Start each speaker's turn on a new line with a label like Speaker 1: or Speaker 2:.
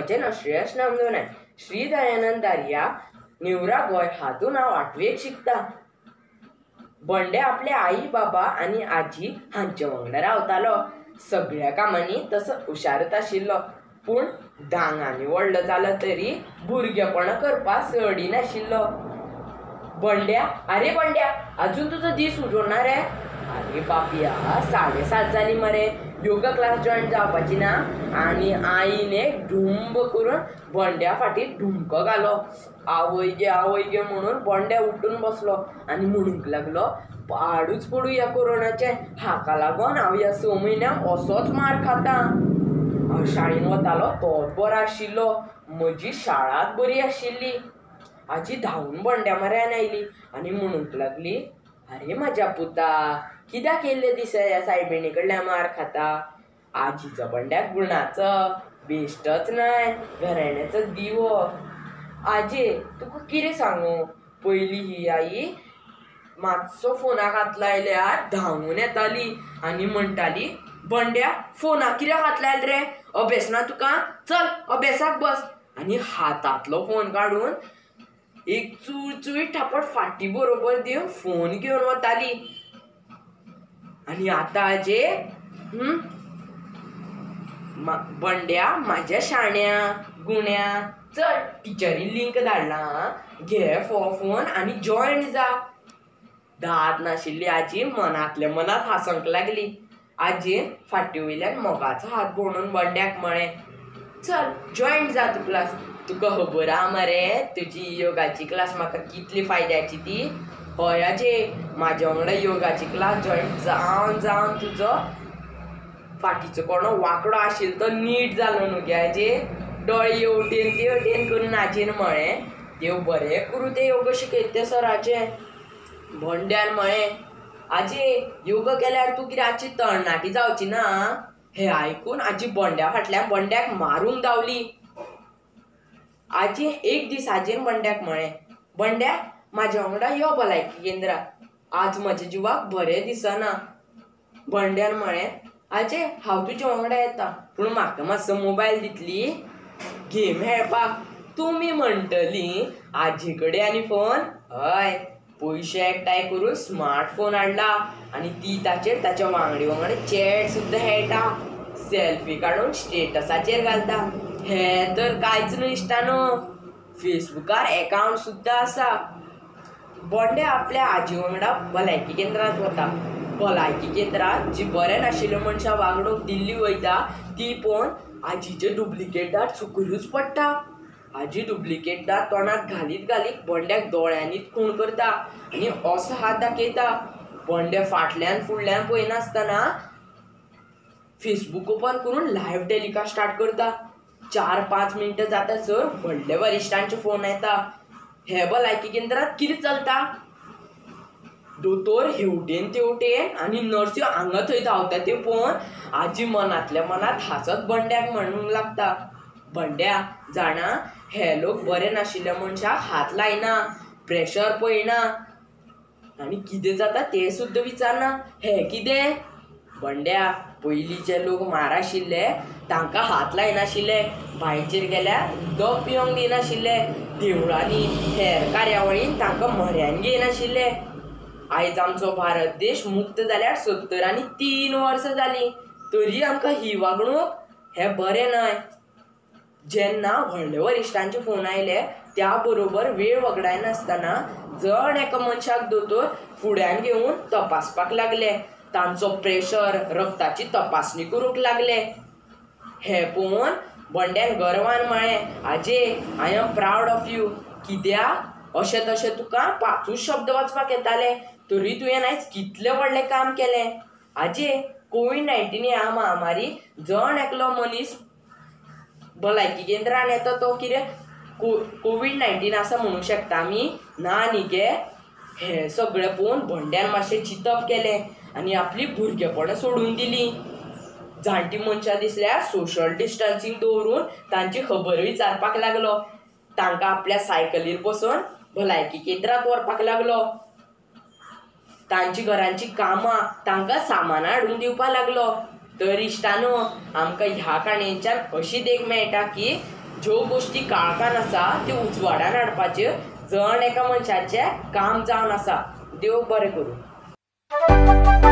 Speaker 1: वचन अश्रेयस नामदोनाय श्री दयानंद दारिया निवरा गोय हातून हांव 8वेक शिकता। बंड्या आपल्या आई बाबा आनी आजी हांचे वांगडा रावतालो। सगळ्या कामांनी तसो हुशारूच आशिल्लो, पूण धांगांनी व्हडलो जालो तरी भुरगेपणां करपाक सडी नाशिल्लो। बंड्या, आरे बंड्या, अजून तुजो दीस उजवना रे? आरे बापया, 7:30 जाली मरे, योगा क्लास जॉइन जावपाची ना? आनी आईने ढुंब करून बंड्या फाटीर ढुमको घालो। आवय गे म्हणून बंड्या उठून बसलो आनी म्हणूंक लागलो, पाडूच पडू ह्या कोरोनाचे, हाका लागून हांव ह्या 6 म्हयन्यांक असोच मार खाता। हांव शाळेन वतालो तोच बरो आशिल्लो, म्हजी शाळाच बरी आशिल्ली। आजी धांवून बंड्या म्हऱ्यान आयली आनी म्हणूंक लागली, आरे म्हाज्या पुता, कित्याक येयल्ले दिसा ह्या सायबिणी कडल्यान मार खाता? आजीचो बंड्याक गुणाचो बेश्टच न्हय, घराण्याचो दिवो। आजे, तुका कितें सांगू, पयलीं ही आई मातसो फोनाक हात लायल्यार धांवून येताली आनी म्हणटाली, बंड्या, फोनाक कित्याक हात लायला रे? अभ्यास ना तुका? चल अभ्यासाक बस। आनी हातांतलो फोन काडून एक चुळचुळी ठापट फाटी बरोबर दिवन फोन घेवन वताली। आनी आतां आजे, बंड्या म्हाज्या शाण्या गुण्या, चल टिचरीन लिंक धाडला, घे फोन आनी जॉयन जा। दात नाशिल्ली आजी मनांतल्या मनांत हांसोंक लागली। आजयेन फाटी वयल्यान मोगाचो हात भोंवडून बंड्याक म्हळें, चल जॉयन जा तूं क्लास। तुका खबर आहा मरे तुजी योगाची क्लास म्हाका कितली फायद्याची ती? हय आजे, म्हाज्या वांगडा योगाची क्लास जॉयन जावन जावन तुजो फाटीचो कोणो वांकडो आशिल्लो तो नीट जालो न्हू गे आजे? दोळे हेवटेन तेवटेन करून आजयेन म्हळें, देव बरें करूं ते योगा शिकयता ते सराचे। बंड्यान म्हळें, आजे, योगा केल्यार तूं कितें आजची तरणाटी जावची ना? हें आयकून आजी बंड्या फाटल्यान बंड्याक मारूंक धांवली। आजी एक दीस आजयेन बंड्याक म्हळें, बंड्या, म्हाज्या वांगडा यो भलायकी केंद्राक, आज म्हज्या जिवाक बरें दिसना। बंड्यान म्हळें, आजे, हांव तुज्या वांगडा येता, पूण म्हाका मातसो मोबायल दितली गेम खेळपाक? तुमी म्हणटली, आजी कडेन आनी फोन? हय, पयशे एकठांय करून स्मार्टफोन हाडला आनी ती ताचेर ताच्या वांगडी वांगडा चॅट सुद्दां खेळटा, सेल्फी काडून स्टेटसाचेर घालता। हें तर कांयच न्हू इश्टानो, फेसबुकार अकावंट सुद्दां आसा। बंड्या आपल्या आजी वांगडा भलायकी केंद्रांत वता। भलायकी केंद्रांत जी बऱ्या नाशिल्ल्या मनशां वागणूक दिल्ली वयता ती पळोवन आजीचे डुप्लिकेट दांत सकयलूच पडटा। आजी डुप्लिकेट दांत तोंडांत घालीत घालीत बंड्याक दोळ्यांनीच खूण करता आनी असो हात दाखयता। बंड्या फाटल्यान फुडल्यान पळयनासतना फेसबूक ओपन करून लायव्ह टेलिकास्ट स्टार्ट करता। 4-5 मिनटां जातासर व्हडले वरिश्ठांचे फोन येता। हे भलायकी केंद्रांत कितें चलता? दोतोर हेवटेन तेवटेन आनी नर्स्यो हांगा थंय धांवता तें पळोवन आजी मनांतल्या मनांत हांसत बंड्याक म्हणूंक लागता, बंड्या, जाणा, हे लोक बरे नाशिल्ल्या मनशाक हात लायना, प्रेशर पळयना आनी कितें जाता तें सुद्दां विचारना। हें कितें? बंड्या, पयलींचे लोक मार आशिल्ले तांकां हात लायनाशिल्ले, बांयचेर गेल्यार उदक पिवंक दिनाशिल्ले, देवळांनी हेर कार्यावळींत तांकां म्हऱ्यान घेयनाशिल्ले। आयज आमचो भारत देश मुक्त जाल्यार 70 वर्सां जालीं, तरी आमकां ही वागणूक हें बरें न्हय। जेन्ना व्हडले वरिश्ठांचे फोन आयले त्या बरोबर वेळ वगडाय नासतना जण एका मनशाक दोतोर फुड्यान घेवन तपासपाक लागले, तांचो प्रेशर, रक्ताची तपासणी करूंक लागले। हें पळोवन बंड्यान गर्वान म्हळें, आजे, I am proud of you. कित्याक अशें तशें तुका 5 शब्द वाचपाक येताले, तरी तुवें आयज कितलें व्हडलें काम केलें। आजे, कोविड-19 ह्या महामारी जण एकलो मनीस भलायकी केंद्रान येता तो कितें कोविड-19 आसा म्हणूंक शकता आमी? ना न्ही गे। हें सगळें पळोवन बंड्यान मातशें चिंतप केलें आनी आपली भुरगेपणां सोडून दिलीं। जाणटी मनशां दिसल्यार सोशल डिस्टन्सिंग दवरून तांची खबर विचारपाक लागलो, तांकां आपल्या सायकलीर बसोवन भलायकी केंद्रांत व्हरपाक लागलो, तांची घरांची कामां तांकां सामान हाडून दिवपाक लागलो। तर इश्टानो, आमकां ह्या काणयेच्यान अशी देख मेळटा की ज्यो गोष्टी काळखान आसा त्यो उजवाडान हाडपाचे जण एका मनशाचें काम जावन आसा. देव बरें करूं.